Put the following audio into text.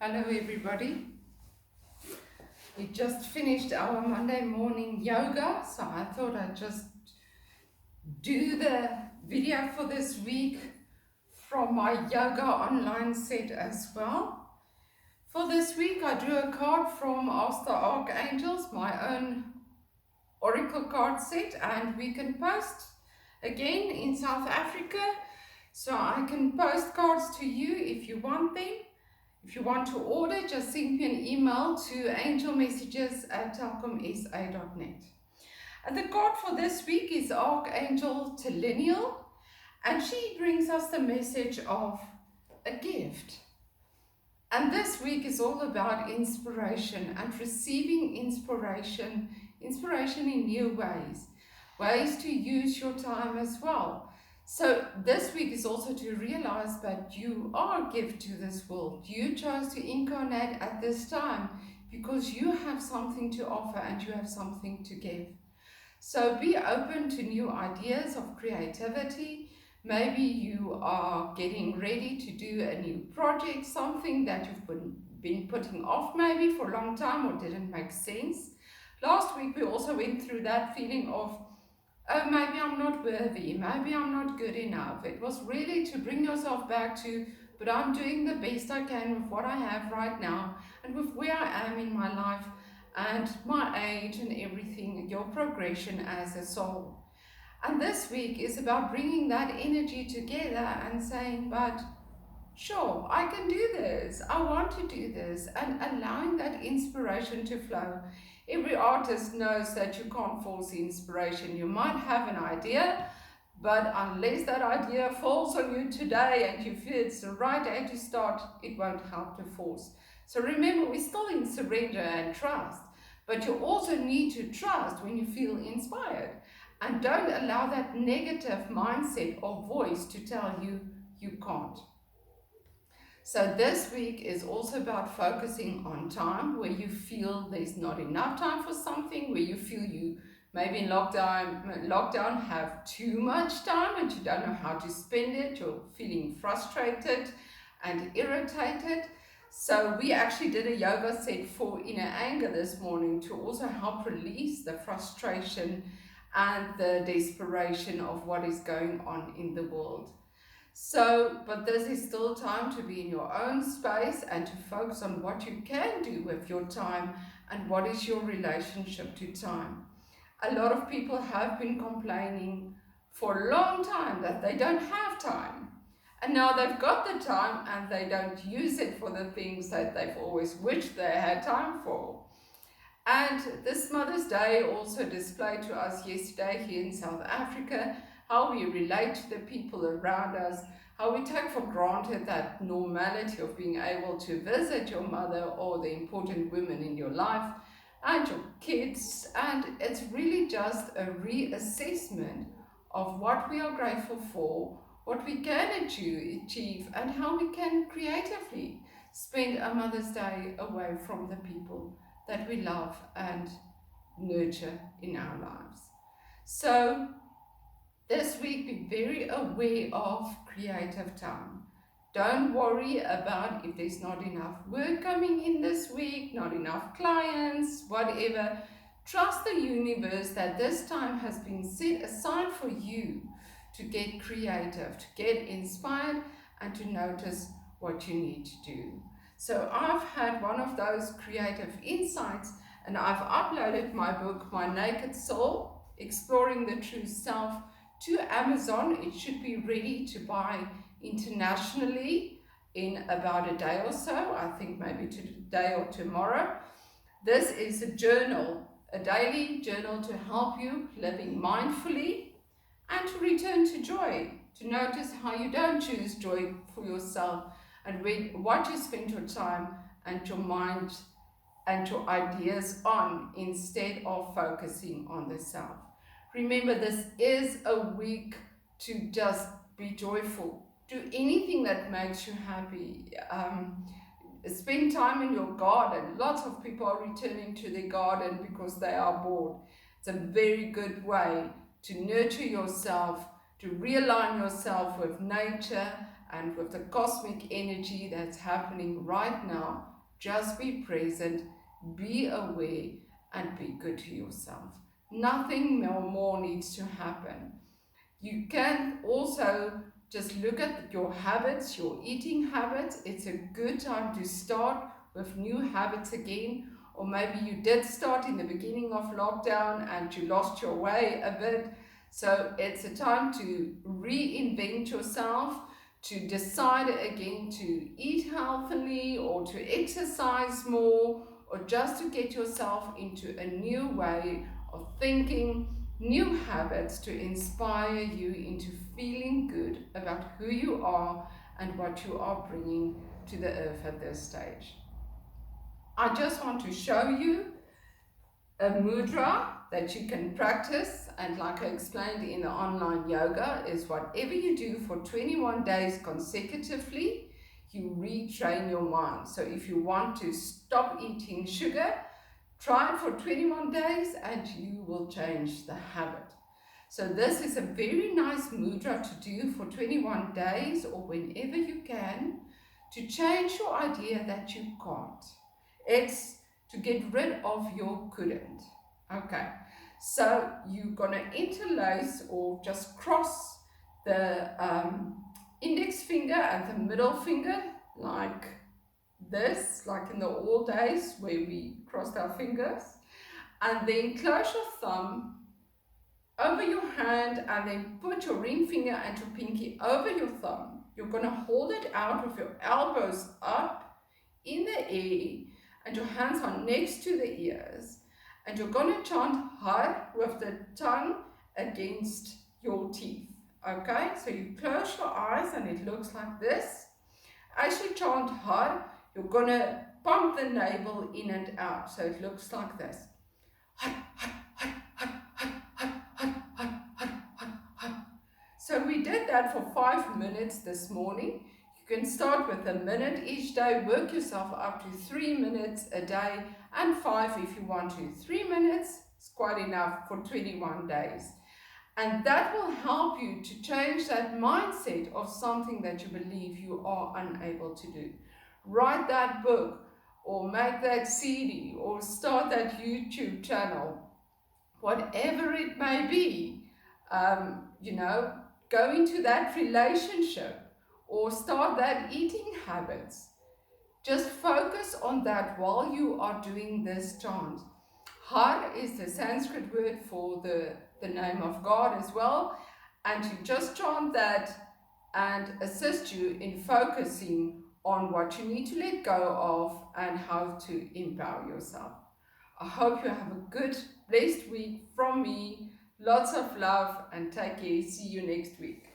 Hello everybody. We just finished our Monday morning yoga, so I thought I'd just do the video for this week from my yoga online set as well. For this week I drew a card from Ask the Archangels, my own oracle card set, and we can post again in South Africa, so I can post cards to you if you want them. If you want to order, just send me an email to angelmessages@telcomsa.net. And the card for this week is Archangel Telenial, and she brings us the message of a gift. And this week is all about inspiration and receiving inspiration in new ways to use your time as well. So this week is also to realize that you are a gift to this world. You chose to incarnate at this time because you have something to offer and you have something to give. So be open to new ideas of creativity. Maybe you are getting ready to do a new project, something that you've been putting off maybe for a long time or didn't make sense. Last week we also went through that feeling of, oh, maybe I'm not worthy, maybe I'm not good enough. It was really to bring yourself back to, but I'm doing the best I can with what I have right now and with where I am in my life and my age and everything, your progression as a soul. And this week is about bringing that energy together and saying, but sure, I can do this, I want to do this, and allowing that inspiration to flow. Every artist knows that you can't force inspiration. You might have an idea, but unless that idea falls on you today and you feel it's the right day to start, it won't help to force. So remember, we're still in surrender and trust, but you also need to trust when you feel inspired. And don't allow that negative mindset or voice to tell you you can't. So this week is also about focusing on time, where you feel there's not enough time for something, where you feel you maybe in lockdown have too much time and you don't know how to spend it, you're feeling frustrated and irritated. So we actually did a yoga set for inner anger this morning to also help release the frustration and the desperation of what is going on in the world. So, but this is still time to be in your own space and to focus on what you can do with your time and what is your relationship to time. A lot of people have been complaining for a long time that they don't have time. And now they've got the time and they don't use it for the things that they've always wished they had time for. And this Mother's Day also displayed to us yesterday here in South Africa how we relate to the people around us, how we take for granted that normality of being able to visit your mother or the important women in your life and your kids. And it's really just a reassessment of what we are grateful for, what we can achieve, and how we can creatively spend a Mother's Day away from the people that we love and nurture in our lives. So this week, be very aware of creative time. Don't worry about if there's not enough work coming in this week, not enough clients, whatever. Trust the universe that this time has been set aside for you to get creative, to get inspired, and to notice what you need to do. So I've had one of those creative insights, and I've uploaded my book, My Naked Soul, Exploring the True Self, to Amazon. It should be ready to buy internationally in about a day or so. I think maybe today or tomorrow. This is a journal, a daily journal to help you living mindfully and to return to joy, to notice how you don't choose joy for yourself and what you spend your time and your mind and your ideas on instead of focusing on the self. Remember, this is a week to just be joyful. Do anything that makes you happy. Spend time in your garden. Lots of people are returning to their garden because they are bored. It's a very good way to nurture yourself, to realign yourself with nature and with the cosmic energy that's happening right now Just be present, be aware, and be good to yourself. Nothing more needs to happen. You can also just look at your habits, your eating habits. It's a good time to start with new habits again. Or maybe you did start in the beginning of lockdown and you lost your way a bit. So it's a time to reinvent yourself, to decide again to eat healthily or to exercise more, or just to get yourself into a new way of thinking, new habits to inspire you into feeling good about who you are and what you are bringing to the earth at this stage. I just want to show you a mudra that you can practice, and like I explained in the online yoga, is whatever you do for 21 days consecutively, you retrain your mind. So if you want to stop eating sugar, try it for 21 days and you will change the habit. So this is a very nice mudra to do for 21 days or whenever you can, to change your idea that you can't. It's to get rid of your couldn't. Okay, so you're gonna interlace or just cross the index finger and the middle finger like this, like in the old days where we crossed our fingers, and then close your thumb over your hand and then put your ring finger and your pinky over your thumb. You're going to hold it out with your elbows up in the air and your hands are next to the ears, and you're going to chant Har with the tongue against your teeth. Okay, so you close your eyes and it looks like this. As you chant Har, you're going to pump the navel in and out, so it looks like this. So we did that for 5 minutes this morning. You can start with a minute each day, work yourself up to 3 minutes a day, and 5 if you want to. 3 minutes is quite enough for 21 days. And that will help you to change that mindset of something that you believe you are unable to do. Write that book, or make that CD, or start that YouTube channel, whatever it may be. Go into that relationship or start that eating habits. Just focus on that while you are doing this chant. Har is the Sanskrit word for the name of God as well, and you just chant that and assist you in focusing on what you need to let go of and how to empower yourself. I hope you have a good, blessed week from me. Lots of love and take care. See you next week.